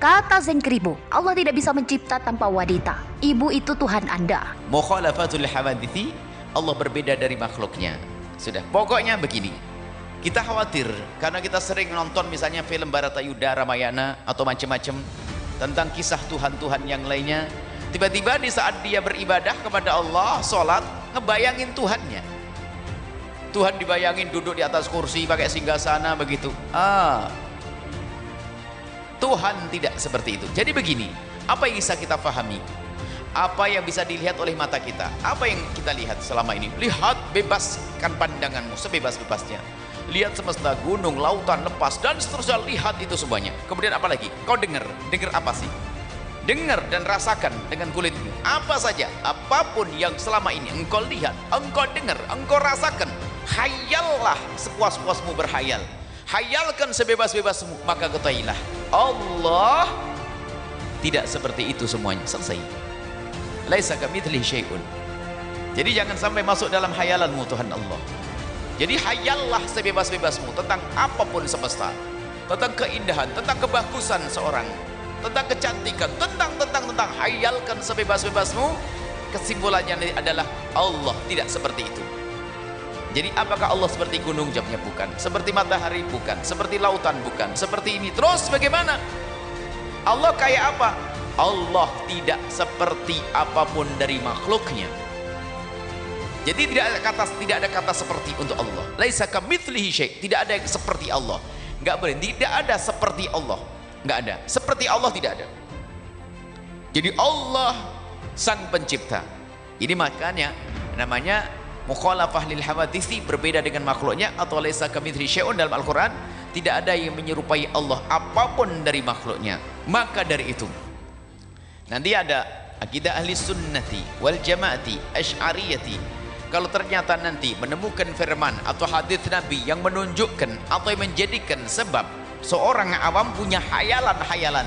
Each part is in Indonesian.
Kata Zain Keribu, Allah tidak bisa mencipta tanpa wanita. Ibu itu Tuhan Anda. Mukhalafatul hawadithi, Allah berbeda dari makhluknya. Sudah, pokoknya begini. Kita khawatir karena kita sering nonton misalnya film Baratayuda, Ramayana atau macam-macam tentang kisah Tuhan-Tuhan yang lainnya. Tiba-tiba di saat dia beribadah kepada Allah, sholat, ngebayangin Tuhannya. Tuhan dibayangin duduk di atas kursi pakai singgasana begitu. Tuhan tidak seperti itu. Jadi begini, apa yang bisa kita pahami? Apa yang bisa dilihat oleh mata kita? Apa yang kita lihat selama ini? Lihat, bebaskan pandanganmu sebebas-bebasnya. Lihat semesta, gunung, lautan, lepas, dan seterusnya. Lihat itu semuanya. Kemudian apa lagi? Kau dengar. Dengar apa sih? Dengar dan rasakan dengan kulitmu. Apa saja, apapun yang selama ini engkau lihat, engkau dengar, engkau rasakan. Hayallah sepuas-puasmu berhayal. Hayalkan sebebas-bebasmu. Maka ketahuilah, Allah tidak seperti itu semuanya. Selesai. Laisa kamitslihi syai'un. Jadi jangan sampai masuk dalam hayalanmu Tuhan Allah. Jadi hayallah sebebas-bebasmu tentang apapun semesta, tentang keindahan, tentang kebagusan seorang, tentang kecantikan, tentang hayalkan sebebas-bebasmu. Kesimpulannya adalah Allah tidak seperti itu. Jadi apakah Allah seperti gunung? Jawabnya bukan. Seperti matahari? Bukan. Seperti lautan? Bukan. Seperti ini. Terus bagaimana? Allah kayak apa? Allah tidak seperti apapun dari makhluknya. Jadi tidak ada kata seperti untuk Allah. Laisa kamitslihi syai'. Tidak ada yang seperti Allah. Enggak boleh. Tidak ada seperti Allah. Enggak ada. Seperti Allah tidak ada. Jadi Allah sang pencipta. Ini makanya namanya mukhalafah lil hawaditsi, berbeda dengan makhluknya, atau laisa kamitslihi syai'un dalam Al-Qur'an. Tidak ada yang menyerupai Allah apapun dari makhluknya. Maka dari itu nanti ada akidah ahli sunnati wal jamaati asy'ariyati. Kalau ternyata nanti menemukan firman atau hadis Nabi yang menunjukkan atau yang menjadikan sebab seorang awam punya hayalan-hayalan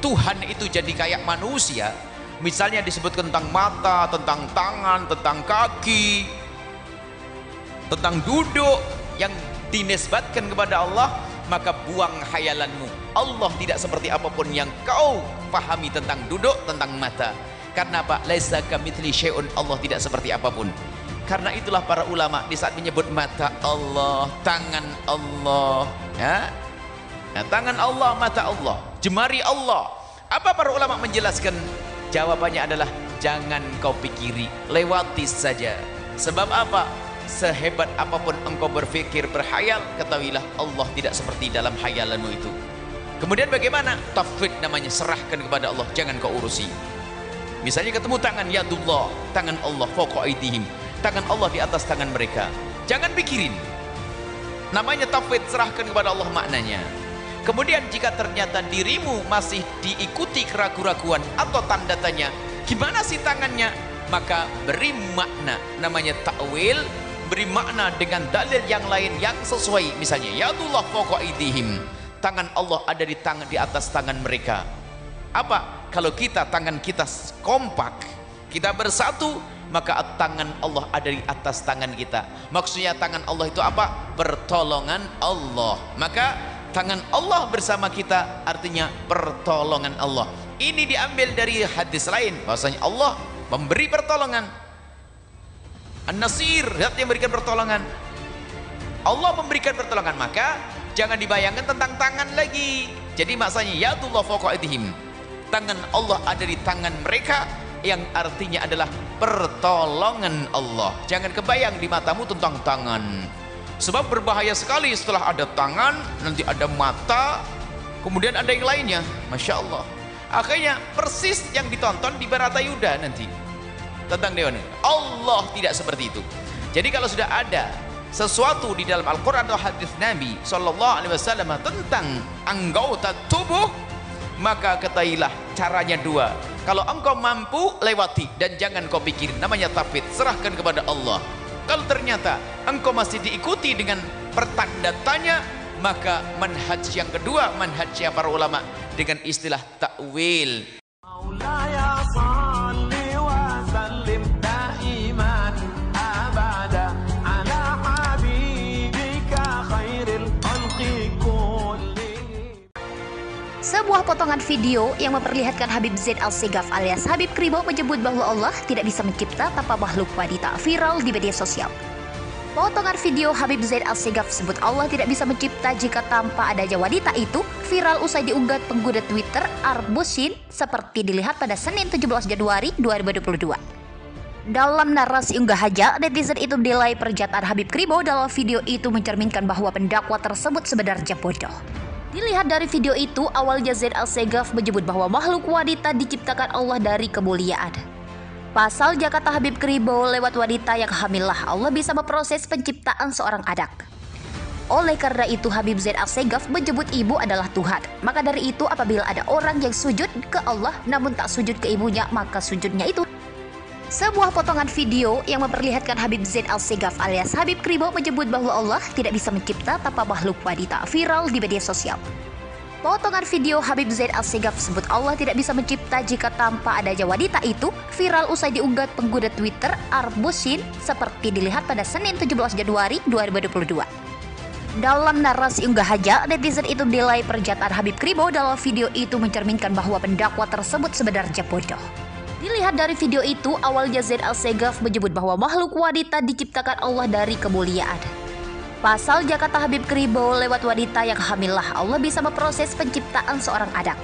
Tuhan itu jadi kayak manusia, misalnya disebut tentang mata, tentang tangan, tentang kaki, tentang duduk yang dinisbatkan kepada Allah, maka buang hayalanmu. Allah tidak seperti apapun yang kau pahami tentang duduk, tentang mata. Karena apa? Laisa kamitslihi syai'un. Allah tidak seperti apapun. Karena itulah para ulama di saat menyebut mata Allah, tangan Allah, ya, nah, tangan Allah, mata Allah, jemari Allah, apa para ulama menjelaskan? Jawabannya adalah jangan kau pikiri, lewati saja. Sebab apa? Sehebat apapun engkau berfikir, berhayal, ketahuilah Allah tidak seperti dalam hayalanmu itu. Kemudian bagaimana? Tafwid namanya, serahkan kepada Allah, jangan kau urusi. Misalnya ketemu tangan yadullah, tangan Allah fawqa aydihim, tangan Allah di atas tangan mereka, jangan pikirin. Namanya tafwid, serahkan kepada Allah maknanya. Kemudian jika ternyata dirimu masih diikuti keraguan-raguan atau tanda tanya, gimana sih tangannya? Maka beri makna, namanya ta'wil, beri makna dengan dalil yang lain yang sesuai. Misalnya yadullah fawqa aydihim, tangan Allah ada di atas tangan mereka. Apa? Kalau kita, tangan kita kompak, kita bersatu, maka tangan Allah ada di atas tangan kita. Maksudnya tangan Allah itu apa? Pertolongan Allah. Maka tangan Allah bersama kita artinya pertolongan Allah. Ini diambil dari hadis lain, bahwasanya Allah memberi pertolongan. An-Nasir, zat yang memberikan pertolongan. Allah memberikan pertolongan, maka jangan dibayangkan tentang tangan lagi. Jadi maksudnya yadullah fawqa aydihim, tangan Allah ada di tangan mereka, yang artinya adalah pertolongan Allah. Jangan kebayang di matamu tentang tangan, sebab berbahaya sekali. Setelah ada tangan, nanti ada mata, kemudian ada yang lainnya. Masya Allah, akhirnya persis yang ditonton di Baratayuda nanti tentang Dewan. Allah tidak seperti itu. Jadi kalau sudah ada sesuatu di dalam Al-Quran atau hadis Nabi SAW tentang anggota tubuh, maka ketahuilah caranya dua. Kalau engkau mampu, lewati dan jangan kau pikir. Namanya tafwid, serahkan kepada Allah. Kalau ternyata engkau masih diikuti dengan pertanda tanya, maka manhaj yang kedua, manhajnya para ulama dengan istilah ta'wil. Sebuah potongan video yang memperlihatkan Habib Zaid Al-Segaf alias Habib Kribo menyebut bahwa Allah tidak bisa mencipta tanpa makhluk wanita viral di media sosial. Potongan video Habib Zaid Al-Segaf sebut Allah tidak bisa mencipta jika tanpa adanya wanita itu viral usai diunggah pengguna Twitter Arbushin seperti dilihat pada Senin 17 Januari 2022. Dalam narasi unggahannya, netizen itu menilai pernyataan Habib Kribo dalam video itu mencerminkan bahwa pendakwa tersebut sebenarnya bodoh. Dilihat dari video itu, awalnya Zaid Al-Segaf menyebut bahwa makhluk wanita diciptakan Allah dari kemuliaan. Pasalnya kata Habib Kribo, lewat wanita yang hamillah Allah bisa memproses penciptaan seorang anak. Oleh karena itu Habib Zaid Al-Segaf menyebut ibu adalah Tuhan. Maka dari itu apabila ada orang yang sujud ke Allah namun tak sujud ke ibunya, maka sujudnya itu. Sebuah potongan video yang memperlihatkan Habib Zaid Al-Segaf alias Habib Kribo menyebut bahwa Allah tidak bisa mencipta tanpa makhluk wanita viral di media sosial. Potongan video Habib Zaid Al-Segaf sebut Allah tidak bisa mencipta jika tanpa adanya wanita itu viral usai diunggah pengguna Twitter Arbushin seperti dilihat pada Senin 17 Januari 2022. Dalam narasi unggahannya, netizen itu menilai pernyataan Habib Kribo dalam video itu mencerminkan bahwa pendakwa tersebut sebenarnya bodoh. Dilihat dari video itu, awalnya Zaid Al-Segaf menyebut bahwa makhluk wanita diciptakan Allah dari kemuliaan. Pasalnya kata Habib Kribo, lewat wanita yang hamillah Allah bisa memproses penciptaan seorang anak.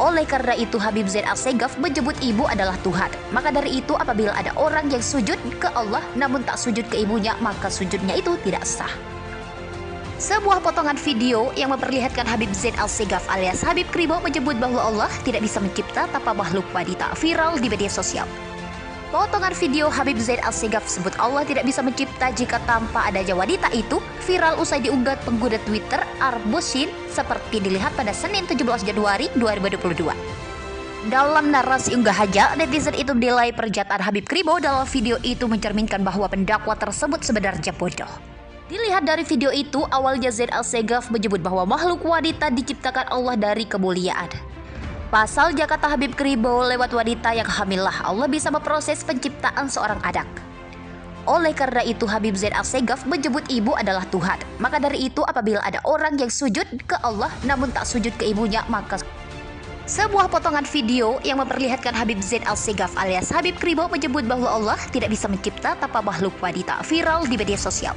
Oleh karena itu Habib Zaid Al-Segaf menyebut ibu adalah Tuhan. Maka dari itu apabila ada orang yang sujud ke Allah namun tak sujud ke ibunya, maka sujudnya itu tidak sah. Sebuah potongan video yang memperlihatkan Habib Zaid Al-Segaf alias Habib Kribo menyebut bahwa Allah tidak bisa mencipta tanpa makhluk wanita viral di media sosial. Potongan video Habib Zaid Al-Segaf sebut Allah tidak bisa mencipta jika tanpa adanya wanita itu viral usai diunggah pengguna Twitter Arbushin seperti dilihat pada Senin 17 Januari 2022. Dalam narasi unggahannya, netizen itu menilai pernyataan Habib Kribo dalam video itu mencerminkan bahwa pendakwa tersebut sebenarnya bodoh. Dilihat dari video itu, awalnya Zaid Al-Segaf menyebut bahwa makhluk wanita diciptakan Allah dari kemuliaan. Pasalnya kata Habib Kribo, lewat wanita yang hamillah Allah bisa memproses penciptaan seorang anak. Oleh karena itu Habib Zaid Al-Segaf menyebut ibu adalah Tuhan. Maka dari itu apabila ada orang yang sujud ke Allah namun tak sujud ke ibunya, maka. Sebuah potongan video yang memperlihatkan Habib Zaid Al-Segaf alias Habib Kribo menyebut bahwa Allah tidak bisa mencipta tanpa makhluk wanita viral di media sosial.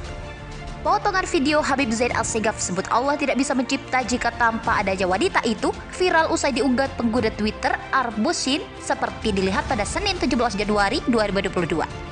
Potongan video Habib Zaid Al-Segaf sebut Allah tidak bisa mencipta jika tanpa adanya wanita itu viral usai diunggah pengguna Twitter Arbushin seperti dilihat pada Senin 17 Januari 2022.